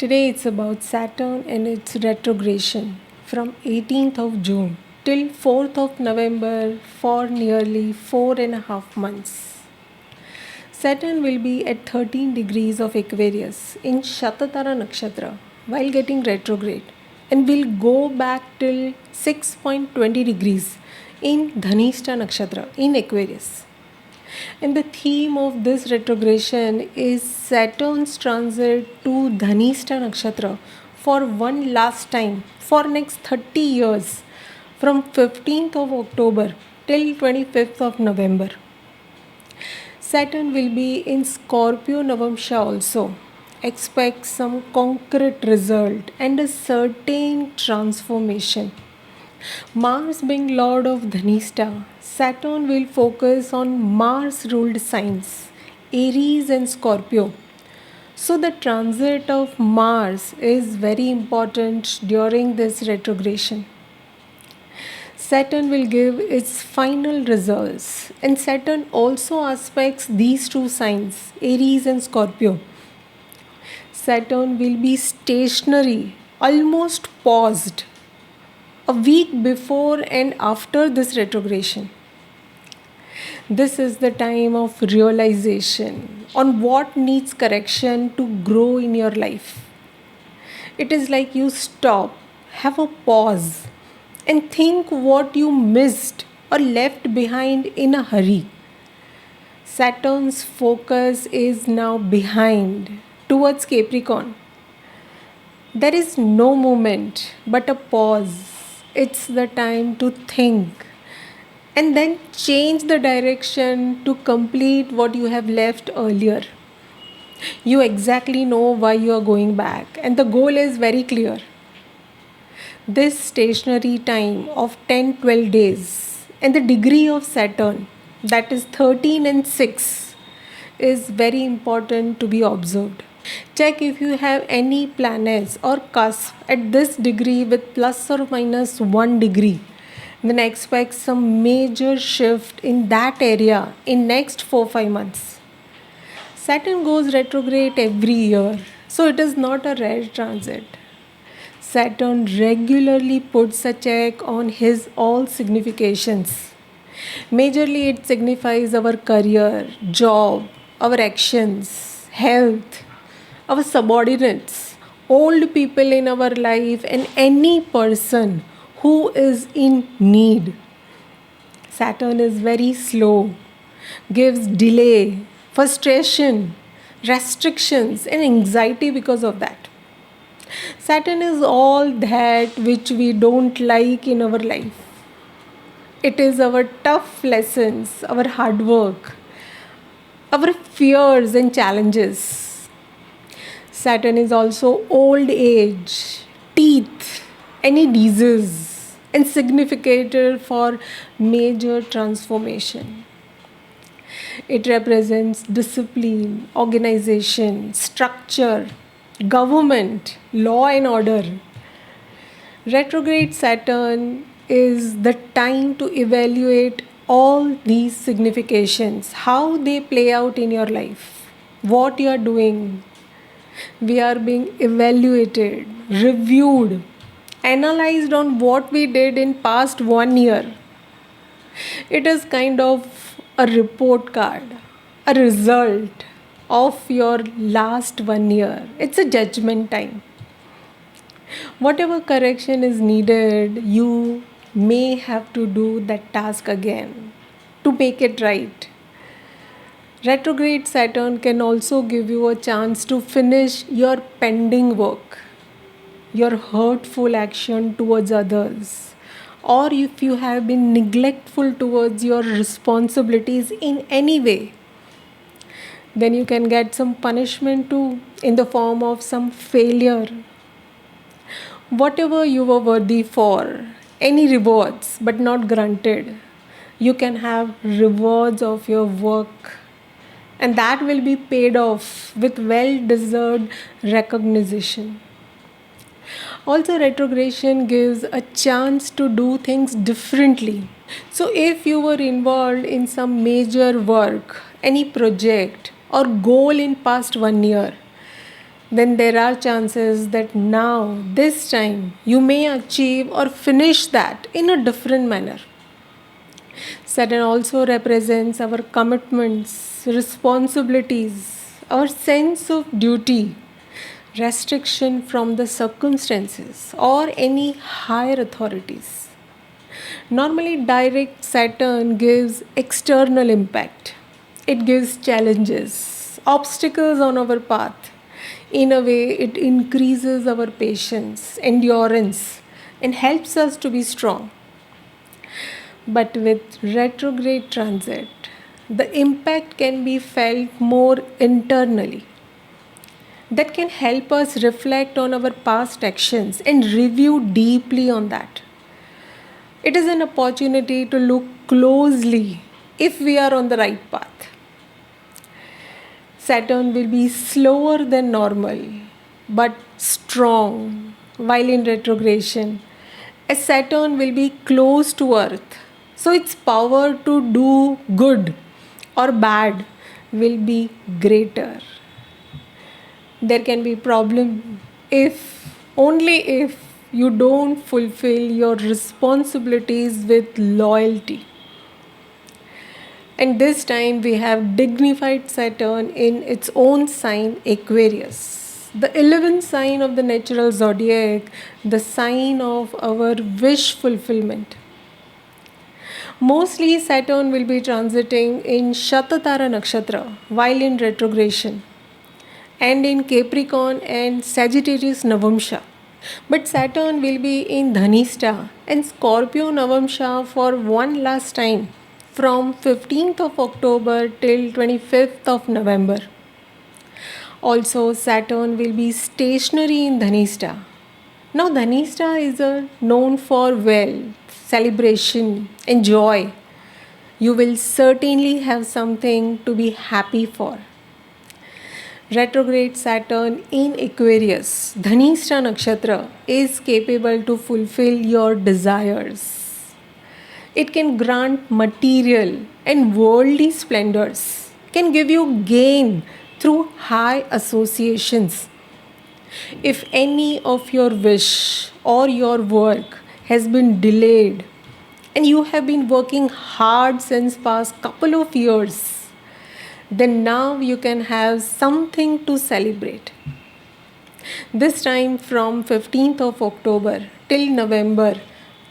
Today it's about Saturn and its retrogression from 18th of June till 4th of November for nearly 4.5 months. Saturn will be at 13 degrees of Aquarius in Shatatara Nakshatra while getting retrograde and will go back till 6.20 degrees in Dhanishta Nakshatra in Aquarius. And the theme of this retrogression is Saturn's transit to Dhanishta Nakshatra for one last time for next 30 years from 15th of October till 25th of November. Saturn will be in Scorpio Navamsa also. Expect some concrete result and a certain transformation. Mars being Lord of Dhanishta, Saturn will focus on Mars-ruled signs, Aries and Scorpio. So the transit of Mars is very important during this retrogression. Saturn will give its final results, and Saturn also aspects these two signs, Aries and Scorpio. Saturn will be stationary, almost paused, a week before and after this retrogression. This is the time of realization on what needs correction to grow in your life. It is like you stop, have a pause, and think what you missed or left behind in a hurry. Saturn's focus is now behind towards Capricorn. There is no movement but a pause. It's the time to think and then change the direction to complete what you have left earlier. You exactly know why you are going back, and the goal is very clear. This stationary time of 10-12 days and the degree of Saturn, that is 13 and 6, is very important to be observed. Check if you have any planets or cusp at this degree with plus or minus 1 degree. Then expect some major shift in that area in next 4-5 months. Saturn goes retrograde every year, so it is not a rare transit. Saturn regularly puts a check on his all significations. Majorly it signifies our career, job, our actions, health, our subordinates, old people in our life, and any person who is in need. Saturn is very slow, gives delay, frustration, restrictions, and anxiety because of that. Saturn is all that which we don't like in our life. It is our tough lessons, our hard work, our fears and challenges. Saturn is also old age, teeth, any disease, and significator for major transformation. It represents discipline, organization, structure, government, law and order. Retrograde Saturn is the time to evaluate all these significations, how they play out in your life, what you are doing. We are being evaluated, reviewed, analyzed on what we did in past 1 year. It is kind of a report card, a result of your last 1 year. It's a judgment time. Whatever correction is needed, you may have to do that task again to make it right. Retrograde Saturn can also give you a chance to finish your pending work, your hurtful action towards others, or if you have been neglectful towards your responsibilities in any way. Then you can get some punishment too in the form of some failure. Whatever you were worthy for, any rewards but not granted, you can have rewards of your work, and that will be paid off with well-deserved recognition. Also, retrogression gives a chance to do things differently. So if you were involved in some major work, any project or goal in past 1 year, then there are chances that now, this time, you may achieve or finish that in a different manner. Saturn also represents our commitments, responsibilities, our sense of duty, restriction from the circumstances, or any higher authorities. Normally, direct Saturn gives external impact. It gives challenges, obstacles on our path. In a way, it increases our patience, endurance, and helps us to be strong. But with retrograde transit, the impact can be felt more internally. That can help us reflect on our past actions and review deeply on that. It is an opportunity to look closely if we are on the right path. Saturn will be slower than normal but strong while in retrogression, as Saturn will be close to Earth. So its power to do good or bad will be greater. There can be problem only if you don't fulfill your responsibilities with loyalty. And this time we have dignified Saturn in its own sign, Aquarius, the 11th sign of the natural zodiac, the sign of our wish fulfillment. Mostly Saturn will be transiting in Shatatara Nakshatra while in retrogression, and in Capricorn and Sagittarius Navamsa. But Saturn will be in Dhanishta and Scorpio Navamsa for one last time from 15th of October till 25th of November. Also, Saturn will be stationary in Dhanishta. Now, Dhanishta is known for wealth, celebration, and joy. You will certainly have something to be happy for. Retrograde Saturn in Aquarius, Dhanishta Nakshatra, is capable to fulfill your desires. It can grant material and worldly splendors, can give you gain through high associations. If any of your wish or your work has been delayed and you have been working hard since past couple of years, then now you can have something to celebrate. This time from 15th of October till November,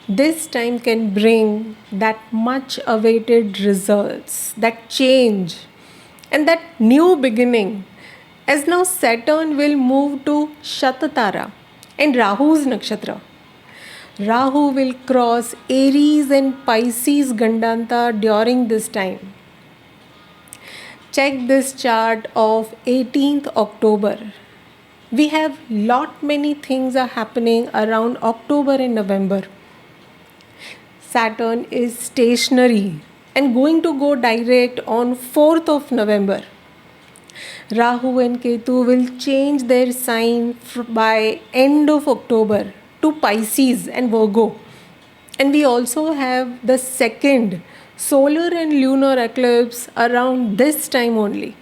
this time can bring that much awaited results, that change and that new beginning, as now Saturn will move to Shatatara and Rahu's nakshatra. Rahu will cross Aries and Pisces Gandanta during this time. Check this chart of 18th October. We have many things are happening around October and November. Saturn is stationary and going to go direct on 4th of November. Rahu and Ketu will change their sign by end of October to Pisces and Virgo. And we also have the second solar and lunar eclipse around this time only.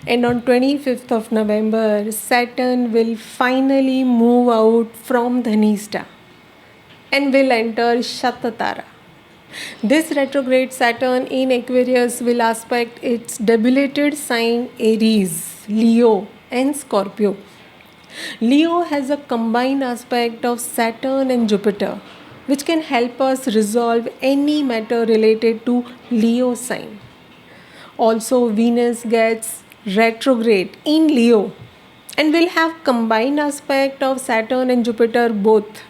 And on 25th of November, Saturn will finally move out from Dhanishta and will enter Shatatara. This retrograde Saturn in Aquarius will aspect its debilitated sign Aries, Leo and Scorpio. Leo has a combined aspect of Saturn and Jupiter, which can help us resolve any matter related to Leo sign. Also, Venus gets retrograde in Leo and will have combined aspect of Saturn and Jupiter both.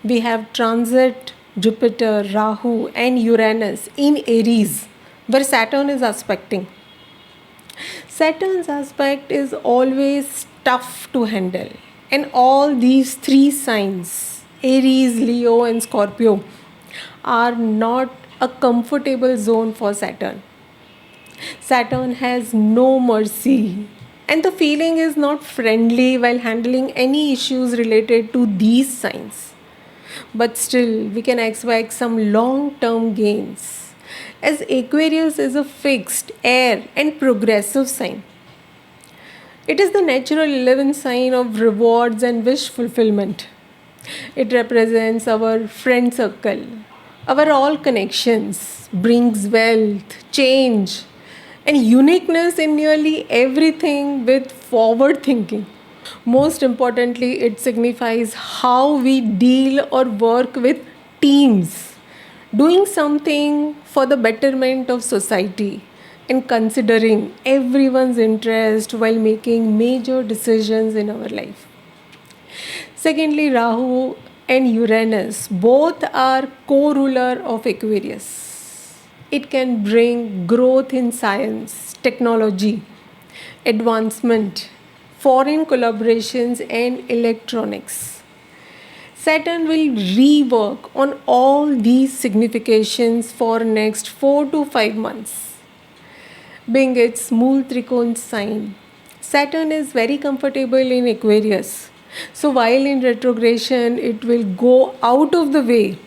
We have transit Jupiter, Rahu and Uranus in Aries, where Saturn is aspecting. Saturn's aspect is always tough to handle, and all these three signs, Aries, Leo and Scorpio, are not a comfortable zone for Saturn. Saturn has no mercy, and the feeling is not friendly while handling any issues related to these signs. But still, we can expect some long-term gains, as Aquarius is a fixed, air and progressive sign. It is the natural 11th sign of rewards and wish fulfillment. It represents our friend circle, our all connections, brings wealth, change, and uniqueness in nearly everything with forward thinking. Most importantly, it signifies how we deal or work with teams, doing something for the betterment of society and considering everyone's interest while making major decisions in our life. Secondly, Rahu and Uranus both are co-ruler of Aquarius. It can bring growth in science, technology, advancement, foreign collaborations and electronics. Saturn will rework on all these significations for next 4 to 5 months. Being its Mool Trikon sign, Saturn is very comfortable in Aquarius. So while in retrogression, it will go out of the way,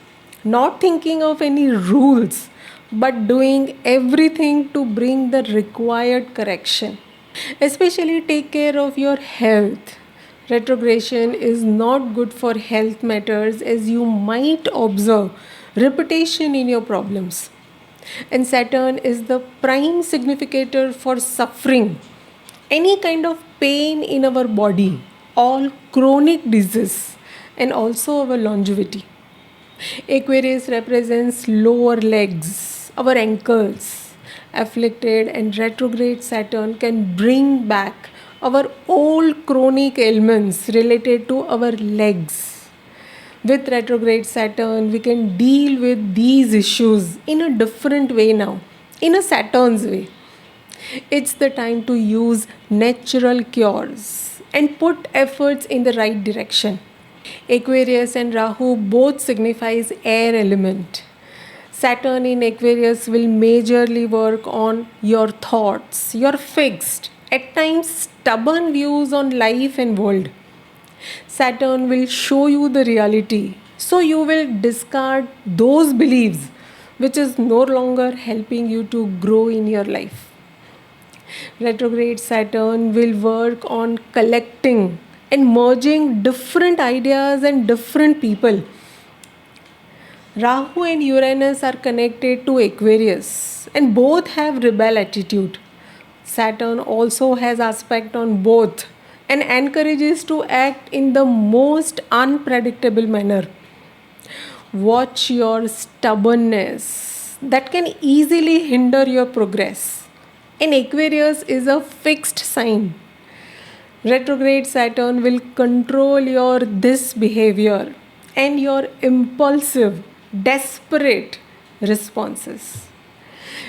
not thinking of any rules, but doing everything to bring the required correction. Especially take care of your health. Retrogression is not good for health matters, as you might observe repetition in your problems. And Saturn is the prime significator for suffering, any kind of pain in our body, all chronic disease, and also our longevity. Aquarius represents lower legs, our ankles. Afflicted and retrograde Saturn can bring back our old chronic ailments related to our legs. With retrograde Saturn, we can deal with these issues in a different way now, in a Saturn's way. It's the time to use natural cures and put efforts in the right direction. Aquarius and Rahu both signifies air element. Saturn in Aquarius will majorly work on your thoughts, your fixed, at times stubborn views on life and world. Saturn will show you the reality, so you will discard those beliefs which is no longer helping you to grow in your life. Retrograde Saturn will work on collecting and merging different ideas and different people. Rahu and Uranus are connected to Aquarius and both have rebel attitude. Saturn also has aspect on both and encourages to act in the most unpredictable manner. Watch your stubbornness that can easily hinder your progress. And Aquarius is a fixed sign. Retrograde Saturn will control your this behavior and your impulsive, desperate responses.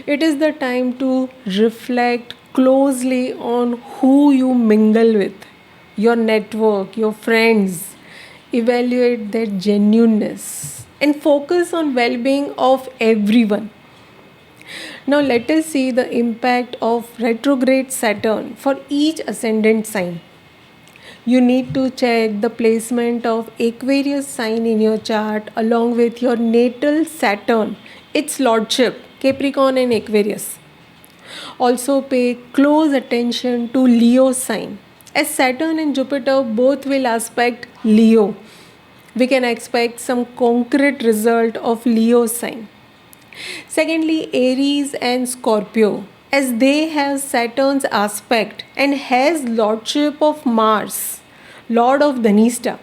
It is the time to reflect closely on who you mingle with, your network, your friends. Evaluate their genuineness and focus on well-being of everyone. Now let us see the impact of retrograde Saturn for each ascendant sign. You need to check the placement of Aquarius sign in your chart along with your natal Saturn, its lordship, Capricorn and Aquarius. Also pay close attention to Leo sign, as Saturn and Jupiter both will aspect Leo. We can expect some concrete result of Leo sign. Secondly, Aries and Scorpio, as they have Saturn's aspect and has lordship of Mars, Lord of Dhanishta.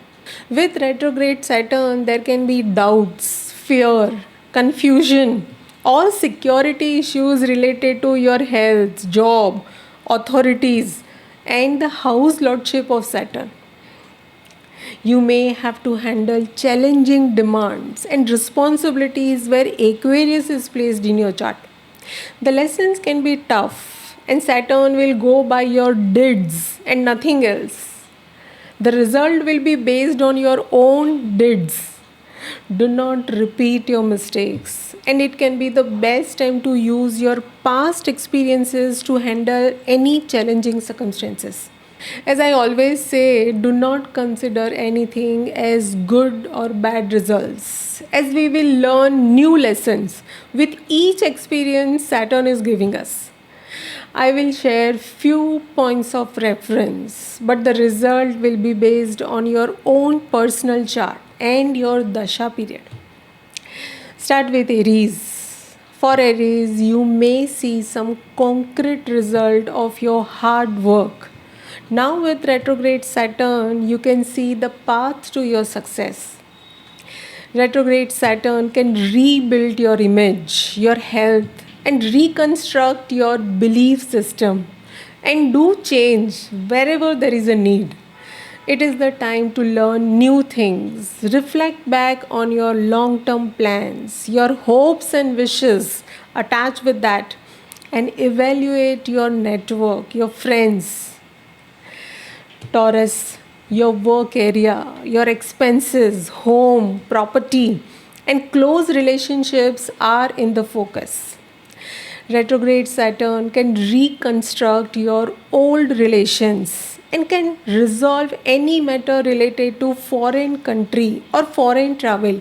With retrograde Saturn, there can be doubts, fear, confusion, or security issues related to your health, job, authorities, and the house lordship of Saturn. You may have to handle challenging demands and responsibilities where Aquarius is placed in your chart. The lessons can be tough, and Saturn will go by your deeds and nothing else. The result will be based on your own deeds. Do not repeat your mistakes, and it can be the best time to use your past experiences to handle any challenging circumstances. As I always say, do not consider anything as good or bad results, as we will learn new lessons with each experience Saturn is giving us. I will share few points of reference, but the result will be based on your own personal chart and your dasha period. Start with Aries. For Aries, you may see some concrete result of your hard work. Now with retrograde Saturn, you can see the path to your success. Retrograde Saturn can rebuild your image, your health, and reconstruct your belief system and do change wherever there is a need. It is the time to learn new things, reflect back on your long term plans, your hopes and wishes attached with that, and evaluate your network, your friends. Taurus, your work area, your expenses, home, property, and close relationships are in the focus. Retrograde Saturn can reconstruct your old relations and can resolve any matter related to foreign country or foreign travel.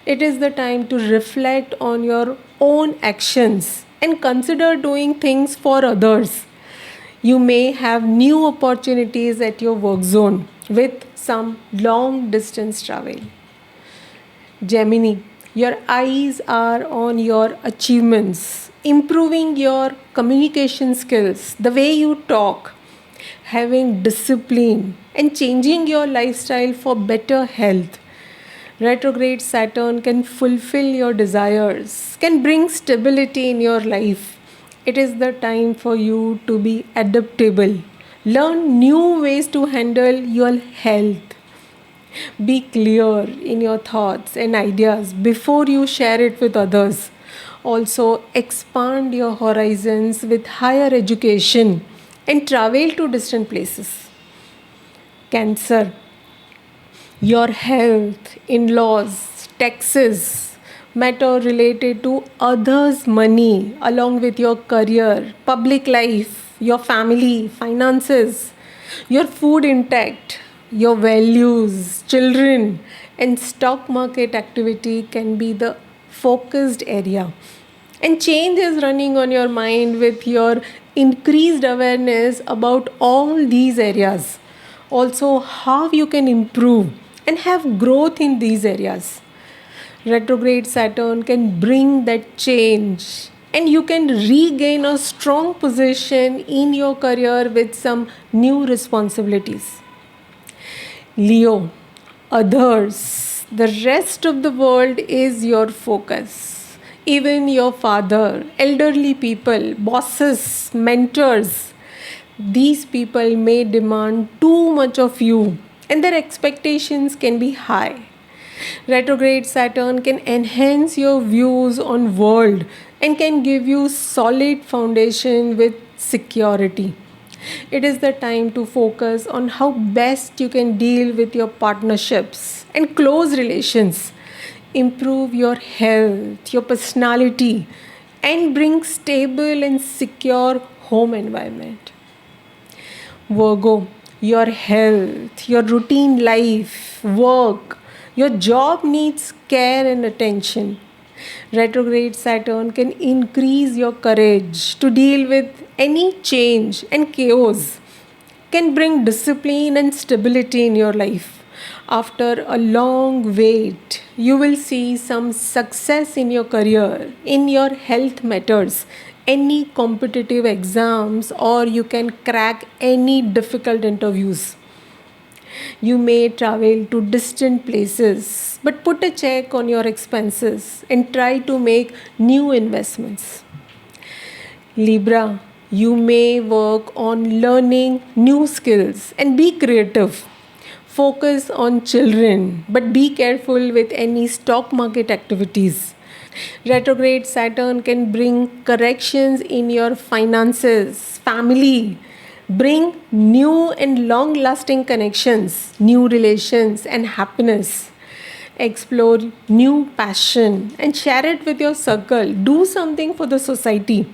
It is the time to reflect on your own actions and consider doing things for others. You may have new opportunities at your work zone with some long distance travel. Gemini, your eyes are on your achievements, improving your communication skills, the way you talk, having discipline, and changing your lifestyle for better health. Retrograde Saturn can fulfill your desires, can bring stability in your life. It is the time for you to be adaptable. Learn new ways to handle your health. Be clear in your thoughts and ideas before you share it with others. Also, expand your horizons with higher education and travel to distant places. Cancer, your health, in laws, taxes, matter related to others' money, along with your career, public life, your family, finances, your food intake, your values, children, and stock market activity can be the focused area. And change is running on your mind with your increased awareness about all these areas. Also, how you can improve and have growth in these areas. Retrograde Saturn can bring that change, and you can regain a strong position in your career with some new responsibilities. Leo, others, the rest of the world is your focus. Even your father, elderly people, bosses, mentors, these people may demand too much of you and their expectations can be high. Retrograde Saturn can enhance your views on world and can give you solid foundation with security. It is the time to focus on how best you can deal with your partnerships and close relations, improve your health, your personality, and bring stable and secure home environment. Virgo, your health, your routine life, work, your job needs care and attention. Retrograde Saturn can increase your courage to deal with any change and chaos, can bring discipline and stability in your life. After a long wait, you will see some success in your career, in your health matters, any competitive exams, or you can crack any difficult interviews. You may travel to distant places, but put a check on your expenses and try to make new investments. Libra, you may work on learning new skills and be creative. Focus on children, but be careful with any stock market activities. Retrograde Saturn can bring corrections in your finances, family, bring new and long lasting connections, new relations, and happiness. Explore new passion and share it with your circle. Do something for the society.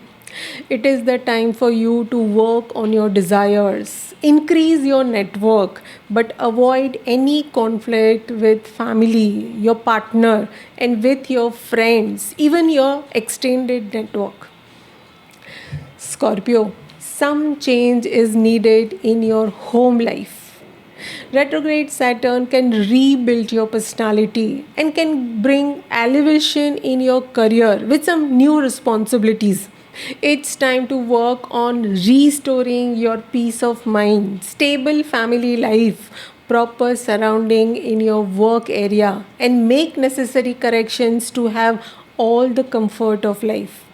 It is the time for you to work on your desires, increase your network, but avoid any conflict with family, your partner, and with your friends, even your extended network. Scorpio, some change is needed in your home life. Retrograde Saturn can rebuild your personality and can bring elevation in your career with some new responsibilities. It's time to work on restoring your peace of mind, stable family life, proper surrounding in your work area, and make necessary corrections to have all the comfort of life.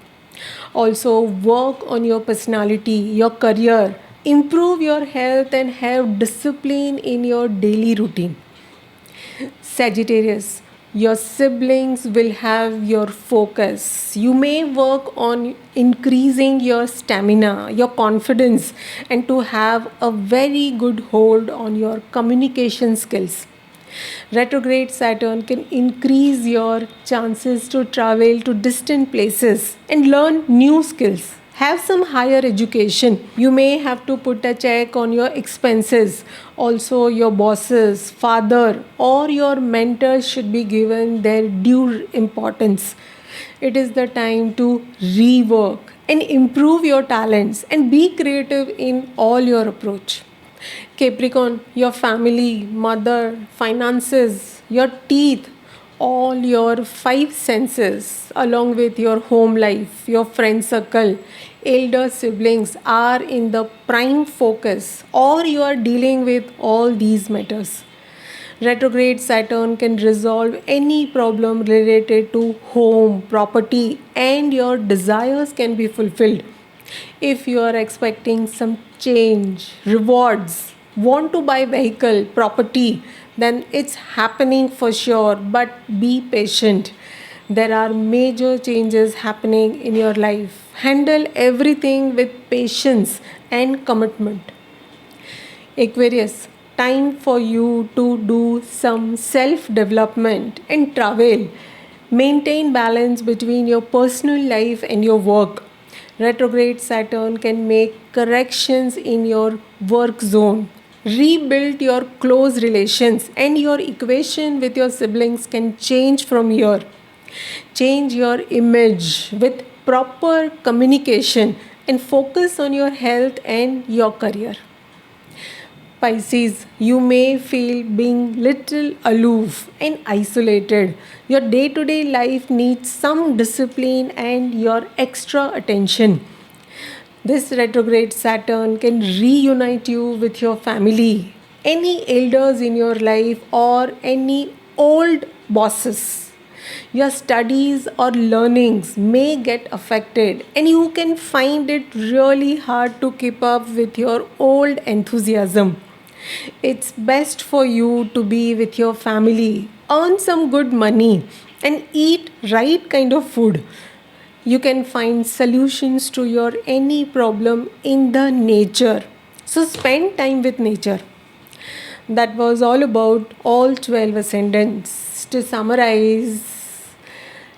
Also, work on your personality, your career, improve your health, and have discipline in your daily routine. Sagittarius, your siblings will have your focus. You may work on increasing your stamina, your confidence, and to have a very good hold on your communication skills. Retrograde Saturn can increase your chances to travel to distant places and learn new skills. Have some higher education. You may have to put a check on your expenses. Also, your bosses, father, or your mentors should be given their due importance. It is the time to rework and improve your talents and be creative in all your approach. Capricorn, your family, mother, finances, your teeth, all your five senses, along with your home life, your friend circle, elder siblings are in the prime focus, or you are dealing with all these matters. Retrograde Saturn can resolve any problem related to home, property, and your desires can be fulfilled. If you are expecting some change, rewards, want to buy vehicle, property, then it's happening for sure, but be patient. There are major changes happening in your life. Handle everything with patience and commitment. Aquarius, time for you to do some self development and travel. Maintain balance between your personal life and your work. Retrograde Saturn can make corrections in your work zone. Rebuild your close relations, and your equation with your siblings can change from here. Change your image with proper communication and focus on your health and your career. Pisces, you may feel being little aloof and isolated. Your day-to-day life needs some discipline and your extra attention. This retrograde Saturn can reunite you with your family, any elders in your life, or any old bosses. Your studies or learnings may get affected, and you can find it really hard to keep up with your old enthusiasm. It's best for you to be with your family, earn some good money, and eat right kind of food. You can find solutions to your any problem in the nature. So spend time with nature. That was all about all 12 ascendants. To summarize,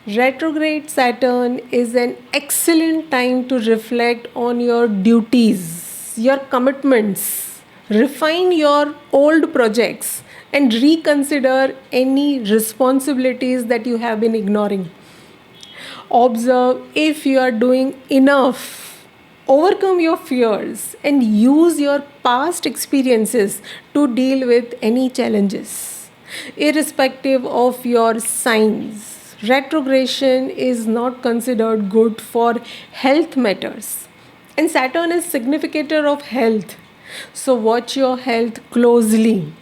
retrograde Saturn is an excellent time to reflect on your duties, your commitments, refine your old projects, and reconsider any responsibilities that you have been ignoring. Observe if you are doing enough. Overcome your fears and use your past experiences to deal with any challenges. Irrespective of your signs, retrogression is not considered good for health matters. And Saturn is significator of health. So watch your health closely.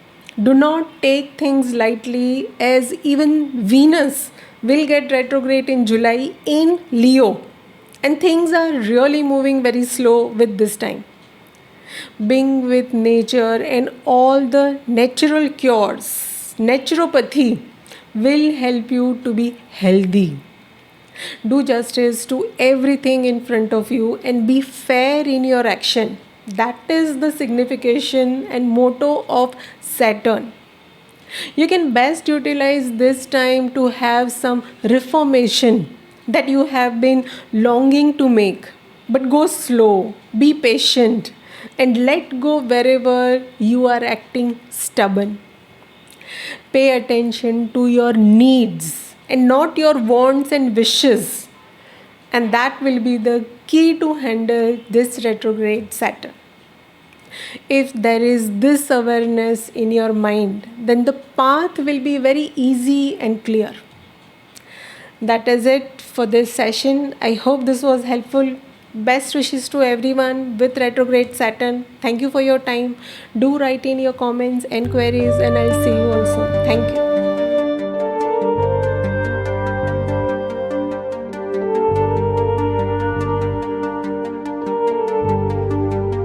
Do not take things lightly, as even Venus will get retrograde in July in Leo, and things are really moving very slow with this time. Being with nature and all the natural cures, naturopathy will help you to be healthy. Do justice to everything in front of you and be fair in your action. That is the signification and motto of Saturn. You can best utilize this time to have some reformation that you have been longing to make. But go slow, be patient, and let go wherever you are acting stubborn. Pay attention to your needs and not your wants and wishes. and that will be the key to handle this retrograde Saturn. If there is this awareness in your mind, then the path will be very easy and clear. That is it for this session. I hope this was helpful. Best wishes to everyone with retrograde Saturn. Thank you for your time. Do write in your comments and queries, and I'll see you also. Thank you.